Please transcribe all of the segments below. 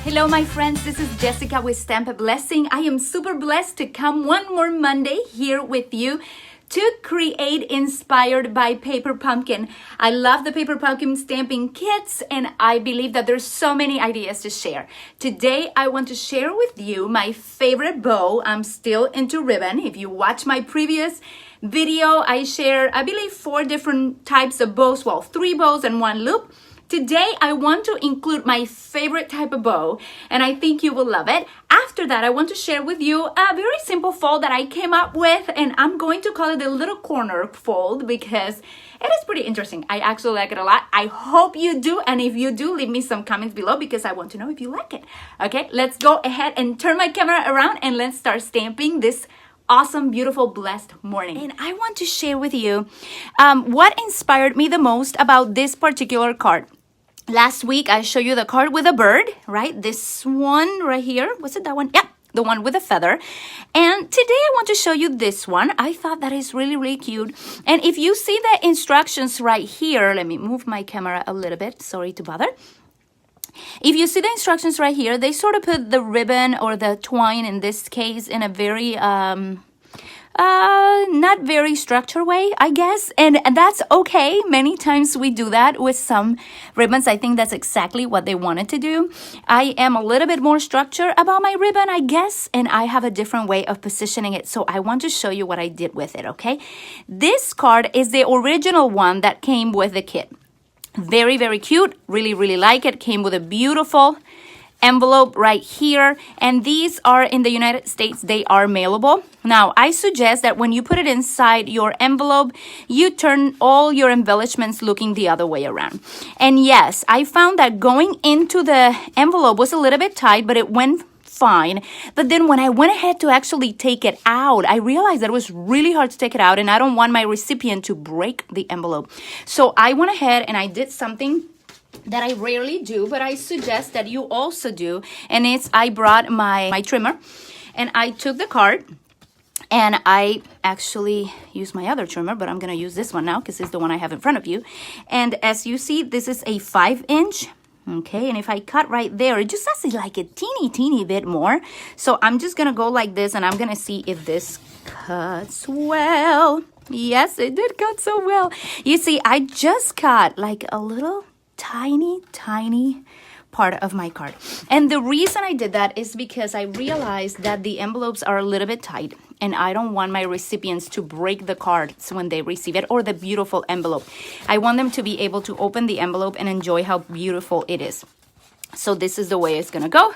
Hello, my friends. This is Jessica with Stamp a Blessing. I am super blessed to come one more Monday here with you to create inspired by Paper Pumpkin. I love the Paper Pumpkin stamping kits, and I believe that there's so many ideas to share. Today, I want to share with you my favorite bow. I'm still into ribbon. If you watch my previous video, I share, I believe, 4 different types of bows. Well, 3 bows and 1 loop. Today, I want to include my favorite type of bow, and I think you will love it. After that, I want to share with you a very simple fold that I came up with, and I'm going to call it the little corner fold because it is pretty interesting. I actually like it a lot. I hope you do, and if you do, leave me some comments below because I want to know if you like it. Okay, let's go ahead and turn my camera around and let's start stamping this awesome, beautiful, blessed morning. And I want to share with you what inspired me the most about this particular card. Last week, I showed you the card with a bird, right? This one right here. Was it that one? Yeah, the one with a feather. And today, I want to show you this one. I thought that is really, really cute. And if you see the instructions right here, let me move my camera a little bit. Sorry to bother. If you see the instructions right here, they sort of put the ribbon or the twine in this case in a very not very structured way, I guess, and that's okay. Many times we do that with some ribbons. I think that's exactly what they wanted to do. I am a little bit more structured about my ribbon, I guess, and I have a different way of positioning it, so I want to show you what I did with it, okay? This card is the original one that came with the kit. Very, very cute. Really, really like it. Came with a beautiful envelope right here, and these are in the United States. They are mailable. Now, I suggest that when you put it inside your envelope, you turn all your embellishments looking the other way around. And yes, I found that going into the envelope was a little bit tight, but it went fine. But then when I went ahead to actually take it out, I realized that it was really hard to take it out, and I don't want my recipient to break the envelope. So I went ahead and I did something that I rarely do, but I suggest that you also do, and it's I brought my trimmer, and I took the card, and I actually used my other trimmer, but I'm going to use this one now because it's the one I have in front of you. And as you see, this is a 5-inch. Okay, and if I cut right there, it just has like a teeny bit more. So I'm just going to go like this, and I'm going to see if this cuts well. Yes, it did cut so well. You see, I just cut like a little tiny part of my card. And the reason I did that is because I realized that the envelopes are a little bit tight, and I don't want my recipients to break the cards when they receive it, or the beautiful envelope. I want them to be able to open the envelope and enjoy how beautiful it is. So this is the way it's gonna go.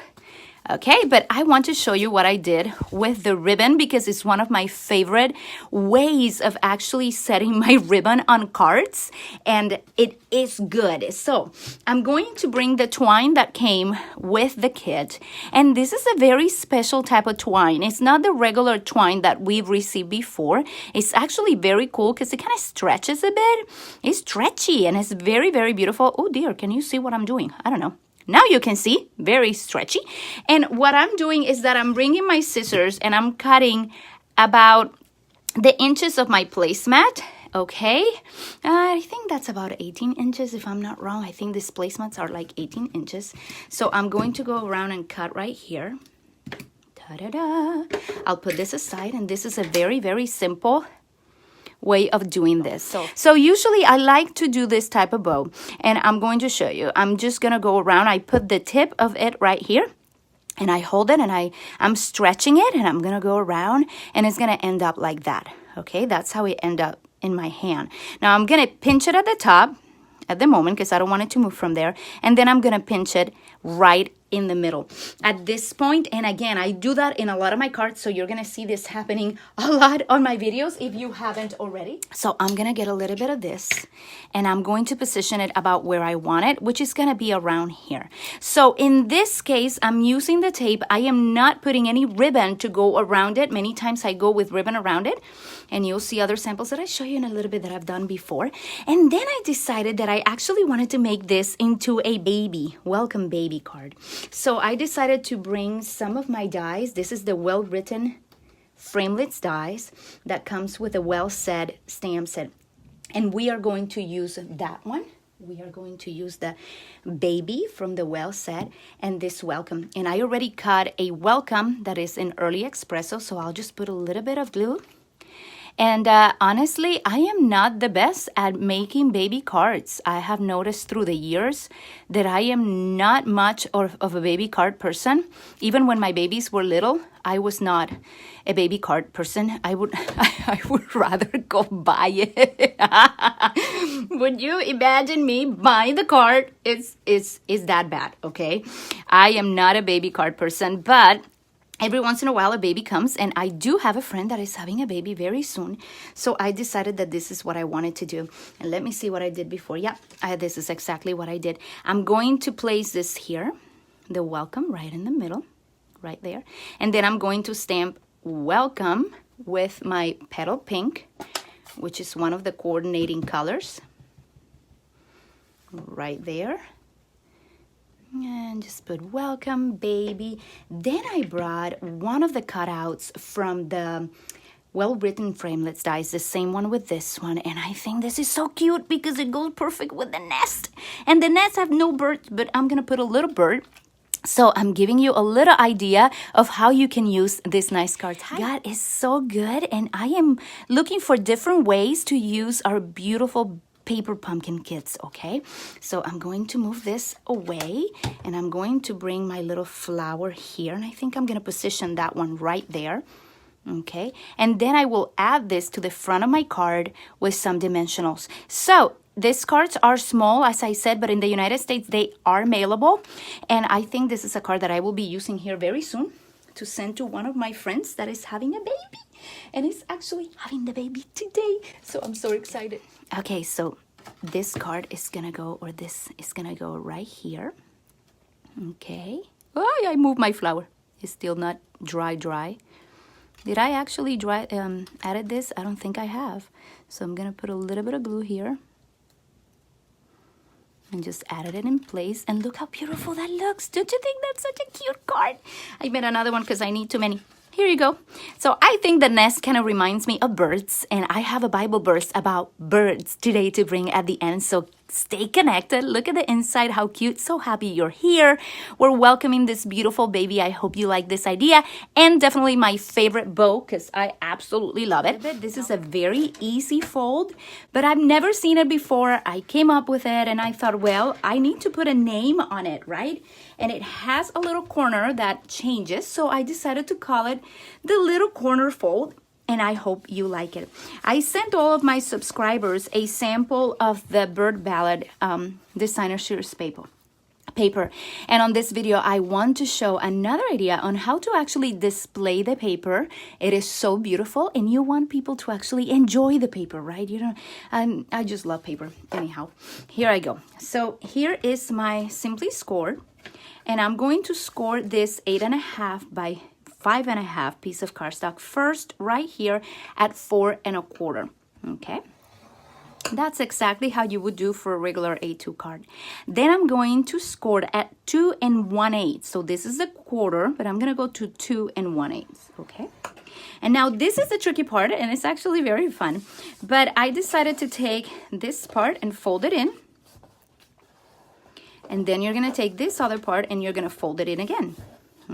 Okay, but I want to show you what I did with the ribbon because it's one of my favorite ways of actually setting my ribbon on cards, and it is good. So I'm going to bring the twine that came with the kit, and this is a very special type of twine. It's not the regular twine that we've received before. It's actually very cool because it kind of stretches a bit. It's stretchy and it's very, very beautiful. Oh dear, can you see what I'm doing? I don't know. Now you can see, very stretchy. And what I'm doing is that I'm bringing my scissors and I'm cutting about the inches of my placemat, okay? I think that's about 18 inches if I'm not wrong. I think these placemats are like 18 inches. So I'm going to go around and cut right here. Ta-da-da. I'll put this aside, and this is a very, very simple way of doing this. So usually I like to do this type of bow, and I'm going to show you. I'm just going to go around. I put the tip of it right here, and I hold it, and I'm stretching it, and I'm going to go around, and it's going to end up like that. Okay, that's how it end up in my hand. Now I'm going to pinch it at the top at the moment because I don't want it to move from there, and then I'm going to pinch it right in the middle at this point. And again, I do that in a lot of my cards, so you're gonna see this happening a lot on my videos if you haven't already. So I'm gonna get a little bit of this, and I'm going to position it about where I want it, which is gonna be around here. So in this case, I'm using the tape. I am not putting any ribbon to go around it. Many times I go with ribbon around it, and you'll see other samples that I show you in a little bit that I've done before. And then I decided that I actually wanted to make this into a baby, welcome baby card. So I decided to bring some of my dies. This is the well-written framelits dies that comes with a well-said stamp set. And we are going to use that one. we are going to use the baby from the well set and this welcome. And I already cut a welcome that is in early espresso, so I'll just put a little bit of glue. And honestly, I am not the best at making baby cards. I have noticed through the years that I am not much of a baby card person. Even when my babies were little, I was not a baby card person. I would rather go buy it. Would you imagine me buying the card? It's that bad, okay? I am not a baby card person, but every once in a while, a baby comes, and I do have a friend that is having a baby very soon. So I decided that this is what I wanted to do. And let me see what I did before. Yeah, this is exactly what I did. I'm going to place this here, the welcome right in the middle, right there. And then I'm going to stamp welcome with my petal pink, which is one of the coordinating colors, right there. And just put welcome baby. Then I brought one of the cutouts from the well-written framelits dies, the same one with this one, and I think this is so cute because it goes perfect with the nest. And the nests have no birds, but I'm gonna put a little bird. So I'm giving you a little idea of how you can use this nice card. God is so good, and I am looking for different ways to use our beautiful paper pumpkin kits, okay? So I'm going to move this away, and I'm going to bring my little flower here, and I think I'm gonna position that one right there, okay? And then I will add this to the front of my card with some dimensionals. So these cards are small, as I said, but in the United States, they are mailable, and I think this is a card that I will be using here very soon to send to one of my friends that is having a baby, and is actually having the baby today, so I'm so excited. Okay, so this card is gonna go, or this is gonna go right here. Okay. Oh, I moved my flower. It's still not dry. Did I actually added this? I don't think I have. So I'm gonna put a little bit of glue here and just added it in place. And look how beautiful that looks. Don't you think that's such a cute card? I made another one because I need too many. Here you go. So I think the nest kind of reminds me of birds, and I have a Bible verse about birds today to bring at the end. So stay connected. Look at the inside, how cute. So happy you're here. We're welcoming this beautiful baby. I hope you like this idea, and definitely my favorite bow because I absolutely love it. This is a very easy fold, but I've never seen it before. I came up with it and I thought, well, I need to put a name on it, right? And it has a little corner that changes, so I decided to call it the little corner fold, and I hope you like it. I sent all of my subscribers a sample of the Bird Ballad designer series paper. And on this video, I want to show another idea on how to actually display the paper. It is so beautiful, and you want people to actually enjoy the paper, right? You know, I just love paper. Anyhow, here I go. So here is my Simply Scored. And I'm going to score this 8.5 by 5.5 piece of cardstock first right here at 4 1/4. Okay, that's exactly how you would do for a regular A2 card. Then I'm going to score at 2 1/8. So this is a quarter, but I'm gonna go to 2 1/8. Okay. And now this is the tricky part, and it's actually very fun. But I decided to take this part and fold it in. And then you're gonna take this other part and you're gonna fold it in again,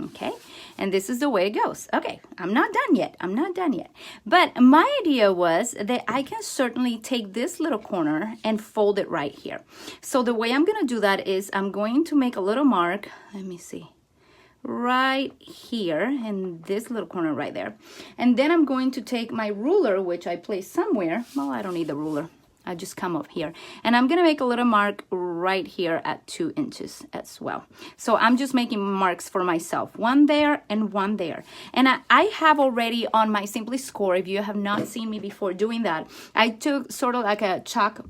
okay? And this is the way it goes. Okay, I'm not done yet. But my idea was that I can certainly take this little corner and fold it right here. So the way I'm gonna do that is I'm going to make a little mark, let me see, right here in this little corner right there. And then I'm going to take my ruler, which I placed somewhere. Well, I don't need the ruler. I just come up here, and I'm gonna make a little mark right here at 2 inches as well. So I'm just making marks for myself, one there and one there. And I have already on my Simply Score, if you have not seen me before doing that, I took sort of like a chalk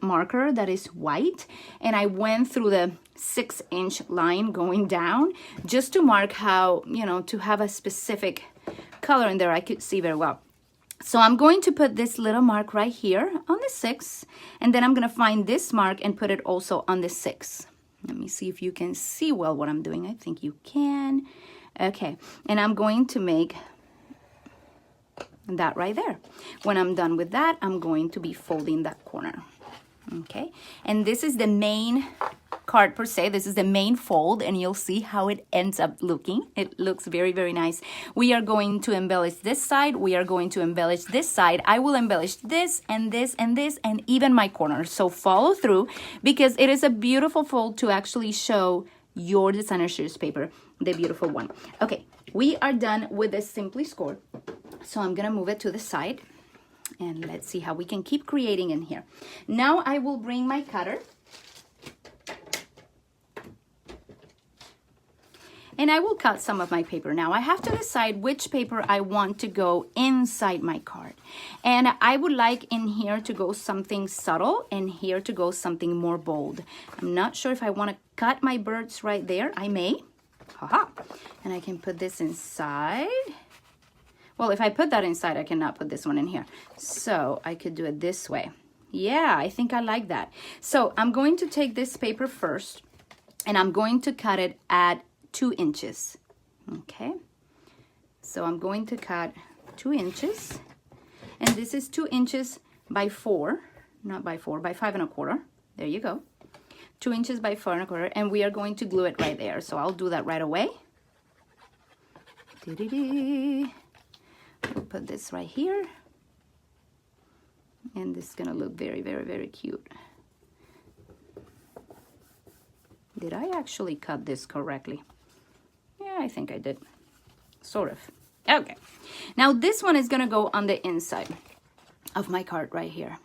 marker that is white, and I went through the 6-inch line going down just to mark how, you know, to have a specific color in there I could see very well. So I'm going to put this little mark right here on the 6, and then I'm going to find this mark and put it also on the 6. Let me see if you can see well what I'm doing. I think you can. Okay, and I'm going to make that right there. When I'm done with that, I'm going to be folding that corner. Okay, and this is the main card per se. This is the main fold, and you'll see how it ends up looking. It looks very, very nice. We are going to embellish this side. We are going to embellish this side. I will embellish this and this and this and even my corners. So follow through, because it is a beautiful fold to actually show your designer shares paper, the beautiful one. Okay, we are done with this Simply Scored. So I'm gonna move it to the side. And let's see how we can keep creating in here. Now I will bring my cutter. And I will cut some of my paper. Now I have to decide which paper I want to go inside my card. And I would like in here to go something subtle and here to go something more bold. I'm not sure if I want to cut my birds right there. I may. Haha. And I can put this inside. Well, if I put that inside, I cannot put this one in here. So I could do it this way. Yeah, I think I like that. So I'm going to take this paper first, and I'm going to cut it at 2 inches. Okay. So I'm going to cut 2 inches. And this is 2 inches by 4, not by 4, by 5 1/4. There you go. 2 inches by 4 1/4. And we are going to glue it right there. So I'll do that right away. We'll put this right here, and this is gonna look very, very, very cute. Did I actually cut this correctly? Yeah, I think I did, sort of. Okay, now this one is gonna go on the inside of my card right here.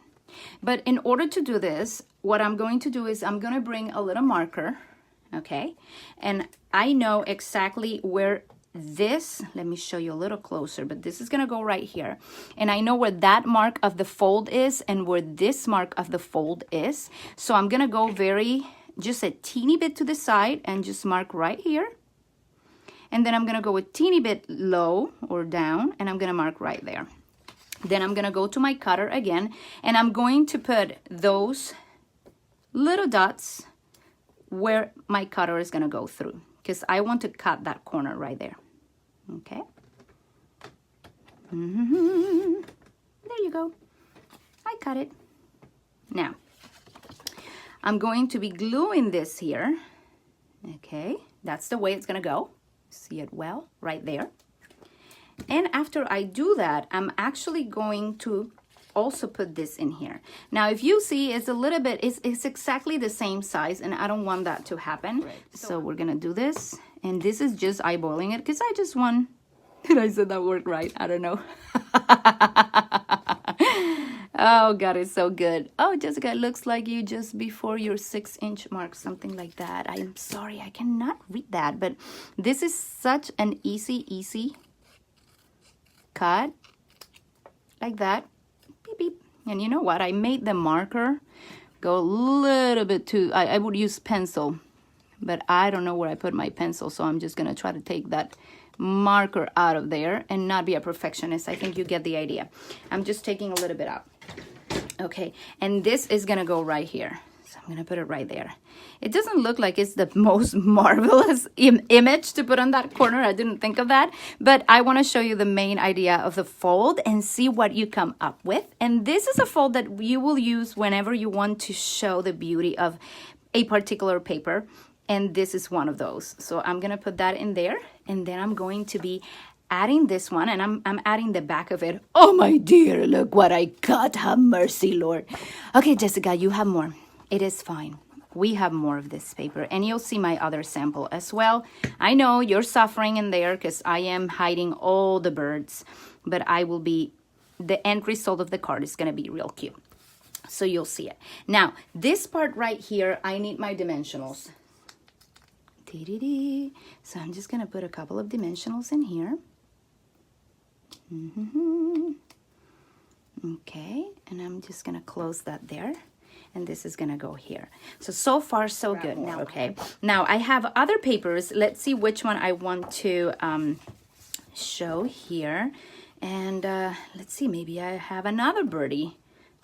But in order to do this, what I'm going to do is I'm gonna bring a little marker, okay? And I know exactly where this, let me show you a little closer, but this is gonna go right here. And I know where that mark of the fold is and where this mark of the fold is. So I'm gonna go just a teeny bit to the side and just mark right here. And then I'm gonna go a teeny bit low or down, and I'm gonna mark right there. Then I'm gonna go to my cutter again, and I'm going to put those little dots where my cutter is gonna go through, because I want to cut that corner right there. Okay. There you go. I cut it. Now, I'm going to be gluing this here. Okay, that's the way it's gonna go. See it well right there. And after I do that, I'm actually going to also put this in here. Now, if you see, it's a little bit, it's exactly the same size, and I don't want that to happen. Right. So we're gonna do this, and this is just eyeballing it, because I just want, did I say that word right? I don't know. Oh, God, it's so good. Oh, Jessica, it looks like you just before your 6-inch mark, something like that. I'm sorry, I cannot read that, but this is such an easy cut, like that. Beep, beep. And you know what? I made the marker go a little bit too, I would use pencil, but I don't know where I put my pencil, so I'm just gonna try to take that marker out of there and not be a perfectionist. I think you get the idea. I'm just taking a little bit out. Okay, and this is gonna go right here. So I'm gonna put it right there. It doesn't look like it's the most marvelous image to put on that corner. I didn't think of that, but I wanna show you the main idea of the fold and see what you come up with. And this is a fold that you will use whenever you want to show the beauty of a particular paper. And this is one of those. So I'm gonna put that in there, and then I'm going to be adding this one, and I'm adding the back of it. Oh my dear, look what I cut. Have mercy, Lord. Okay, Jessica, you have more. It is fine. We have more of this paper, and you'll see my other sample as well. I know you're suffering in there because I am hiding all the birds, but the end result of the card is gonna be real cute. So you'll see it. Now, this part right here, I need my dimensionals. So I'm just gonna put a couple of dimensionals in here. Okay, and I'm just gonna close that there, and this is gonna go here. So far so good. Now, okay, now I have other papers. Let's see which one I want to show here, and let's see, maybe I have another birdie.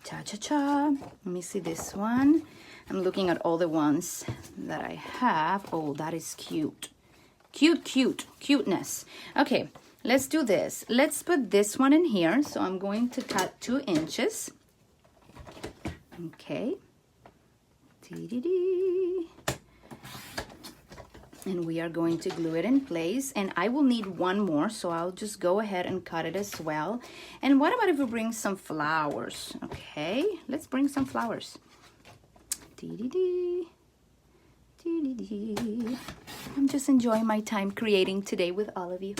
Cha-cha-cha. Let me see this one. I'm looking at all the ones that I have. Oh, that is cute. Cuteness. Okay, let's do this. Let's put this one in here. So I'm going to cut 2 inches. Okay, Dee-dee-dee. And we are going to glue it in place, and I will need one more, so I'll just go ahead and cut it as well. And what about if we bring some flowers? Okay, let's bring some flowers. Dee-dee-dee. Dee-dee-dee. I'm just enjoying my time creating today with all of you.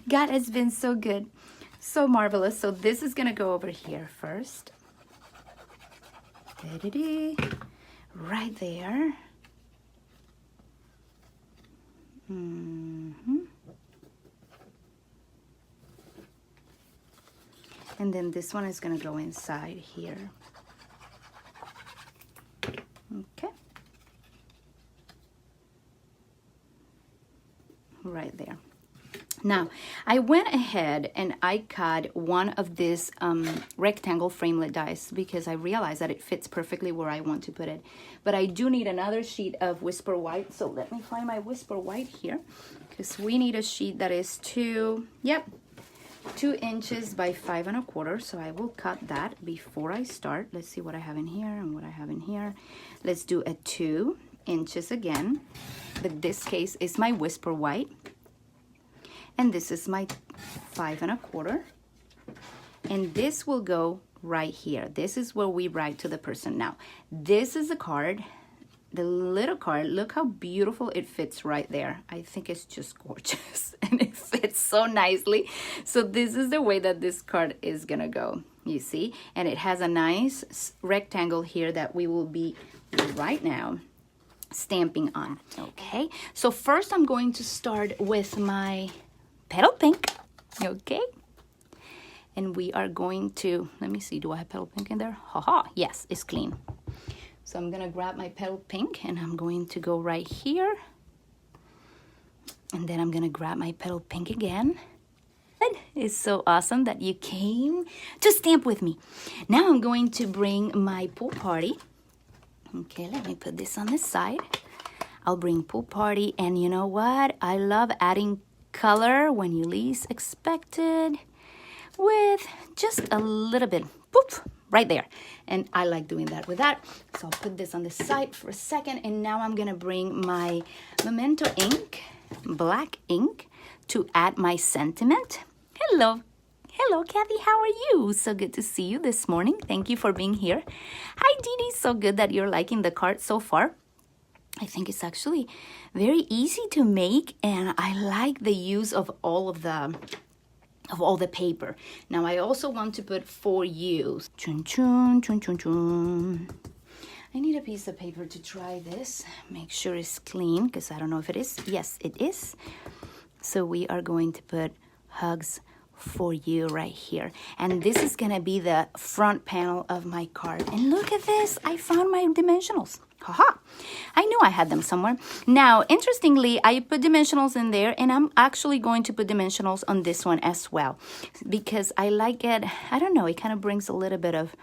God has been so good, so marvelous. So this is gonna go over here first. Dee-dee-dee. Right there. And then this one is going to go inside here. Okay. Right there. Now, I went ahead and I cut one of these rectangle framelit dies because I realized that it fits perfectly where I want to put it. But I do need another sheet of Whisper White. So let me find my Whisper White here, because we need a sheet that is 2 inches by 5 1/4. So I will cut that before I start. Let's see what I have in here and what I have in here. Let's do a 2 inches again. But this case is my Whisper White. And this is my 5 1/4. And this will go right here. This is where we write to the person. Now, this is the card, the little card. Look how beautiful it fits right there. I think it's just gorgeous. And it fits so nicely. So this is the way that this card is gonna go, you see? And it has a nice rectangle here that we will be right now stamping on. Okay, so first I'm going to start with my petal pink, okay? And we are going to, let me see, do I have petal pink in there? Haha, yes, it's clean. So I'm gonna grab my petal pink and I'm going to go right here. And then I'm gonna grab my petal pink again. It's so awesome that you came to stamp with me. Now I'm going to bring my pool party. Okay, let me put this on this side. I'll bring pool party, and you know what? I love adding color when you least expect it with just a little bit, boop, right there. And I like doing that with that. So I'll put this on the side for a second, and now I'm gonna bring my Memento ink, black ink, to add my sentiment. Hello, Kathy, how are you? So good to see you this morning. Thank you for being here. Hi, Dee Dee, so good that you're liking the card so far. I think it's actually very easy to make, and I like the use of all the paper. Now I also want to put for you. Chun chun chun chun chun. I need a piece of paper to try this. Make sure it's clean, because I don't know if it is. Yes, it is. So we are going to put hugs for you right here, and this is gonna be the front panel of my card. And look at this, I found my dimensionals. Haha, I knew I had them somewhere. Now, interestingly, I put dimensionals in there, and I'm actually going to put dimensionals on this one as well, because I like it. I don't know, it kind of brings a little bit of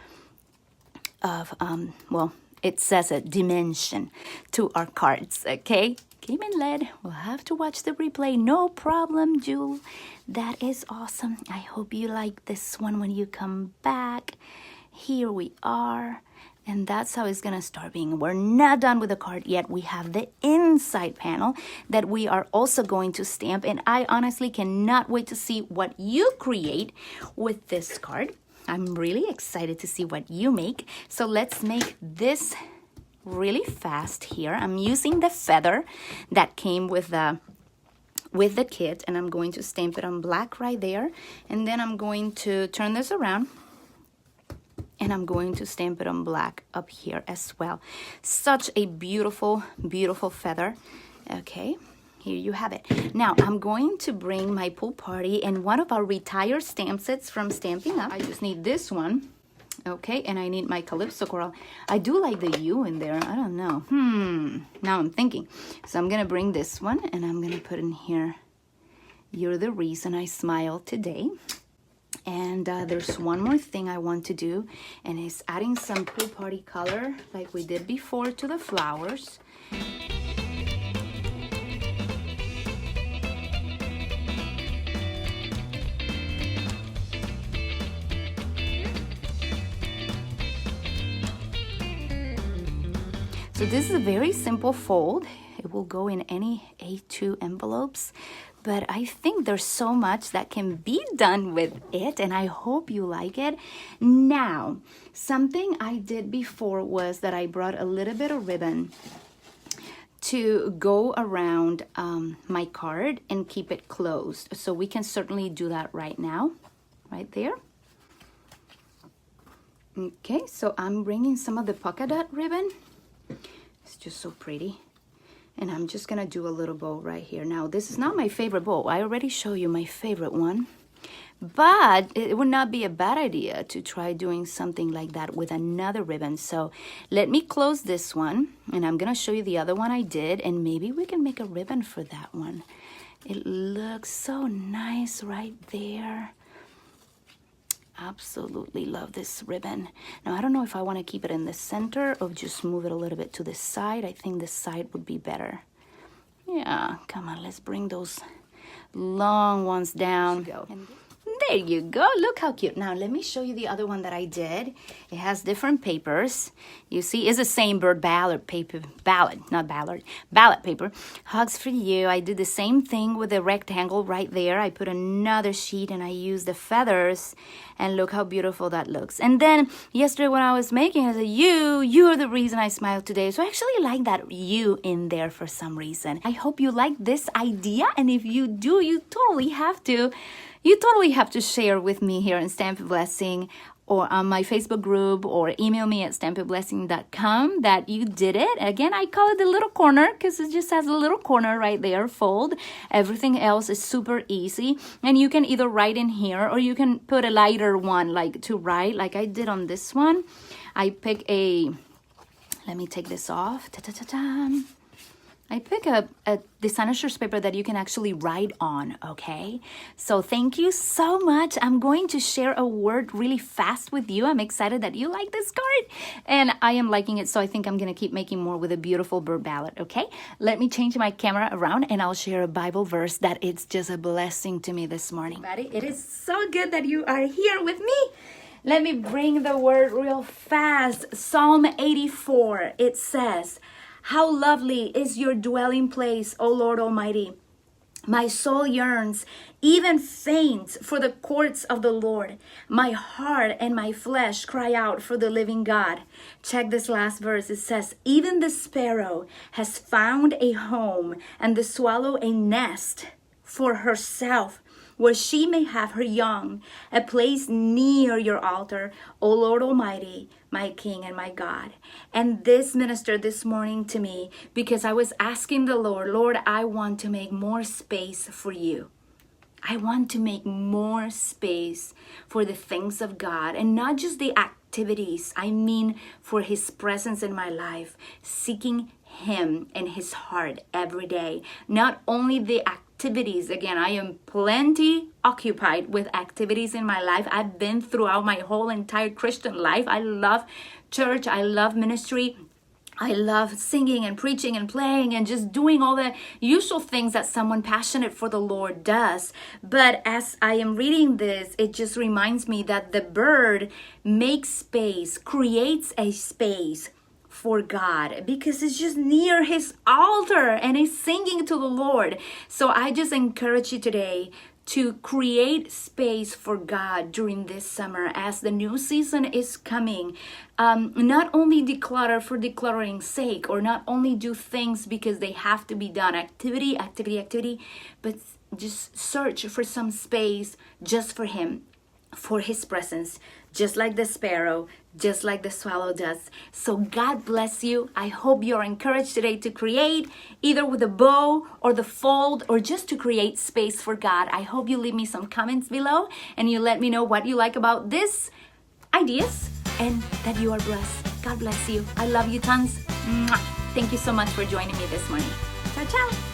well, it says a dimension to our cards, okay? Came in lead. We'll have to watch the replay. No problem, Jewel. That is awesome. I hope you like this one when you come back. Here we are. And that's how it's gonna start being. We're not done with the card yet. We have the inside panel that we are also going to stamp. And I honestly cannot wait to see what you create with this card. I'm really excited to see what you make. So let's make this really fast here. I'm using the feather that came with the kit, and I'm going to stamp it on black right there. And then I'm going to turn this around, and I'm going to stamp it on black up here as well. Such a beautiful, beautiful feather. Okay, here you have it. Now I'm going to bring my pool party and one of our retired stamp sets from Stampin'Up. I just need this one. Okay, and I need my Calypso Coral. I do like the U in there. I don't know. Now I'm thinking. So I'm gonna bring this one, and I'm gonna put in here, "You're the reason I smile today." And there's one more thing I want to do, and it's adding some pool party color like we did before to the flowers. So this is a very simple fold. It will go in any A2 envelopes, but I think there's so much that can be done with it, and I hope you like it. Now, something I did before was that I brought a little bit of ribbon to go around my card and keep it closed. So we can certainly do that right now, right there. Okay, so I'm bringing some of the polka dot ribbon. It's just so pretty. And I'm just gonna do a little bow right here. Now, this is not my favorite bow. I already showed you my favorite one. But it would not be a bad idea to try doing something like that with another ribbon. So let me close this one, and I'm gonna show you the other one I did, and maybe we can make a ribbon for that one. It looks so nice right there. Absolutely love this ribbon. Now, I don't know if I want to keep it in the center or just move it a little bit to the side. I think the side would be better. Yeah, come on, let's bring those long ones down. There you go. Look how cute. Now, let me show you the other one that I did. It has different papers. You see, it's the same bird ballad paper. Ballad paper. Hugs for you. I did the same thing with the rectangle right there. I put another sheet and I used the feathers. And look how beautiful that looks. And then yesterday when I was making, I said, you're the reason I smiled today. So I actually like that you in there for some reason. I hope you like this idea. And if you do, you totally have to share with me here in Stamp Blessing or on my Facebook group or email me at stampinblessing.com that you did it. Again, I call it the little corner because it just has a little corner right there, fold. Everything else is super easy. And you can either write in here or you can put a lighter one like to write like I did on this one. I pick let me take this off. Ta-ta-ta-ta. I pick a designer shirts paper that you can actually write on, okay? So thank you so much. I'm going to share a word really fast with you. I'm excited that you like this card, and I am liking it, so I think I'm going to keep making more with a beautiful bird ballad, okay? Let me change my camera around, and I'll share a Bible verse that it's just a blessing to me this morning. It is so good that you are here with me. Let me bring the word real fast. Psalm 84, it says, "How lovely is your dwelling place, O Lord Almighty. My soul yearns, even faints, for the courts of the Lord. My heart and my flesh cry out for the living God." Check this last verse. It says, "Even the sparrow has found a home, and the swallow a nest for herself, where she may have her young, a place near your altar, O Lord Almighty, my King and my God." And this ministered this morning to me because I was asking the Lord, I want to make more space for you. I want to make more space for the things of God, and not just the activities. I mean for His presence in my life, seeking Him and His heart every day. Not only the activities. Again, I am plenty occupied with activities in my life. I've been throughout my whole entire Christian life. I love church. I love ministry. I love singing and preaching and playing and just doing all the usual things that someone passionate for the Lord does. But as I am reading this, it just reminds me that the bird makes space, creates a space for God, because it's just near His altar and He's singing to the Lord. So I just encourage you today to create space for God during this summer as the new season is coming. Not only declutter for decluttering's sake, or not only do things because they have to be done, activity, but just search for some space just for Him, for His presence, just like the sparrow, just like the swallow does. So God bless you. I hope you're encouraged today to create, either with a bow or the fold, or just to create space for God. I hope you leave me some comments below and you let me know what you like about this ideas, and that you are blessed. God bless you. I love you tons. Mwah. Thank you so much for joining me this morning. Ciao, ciao.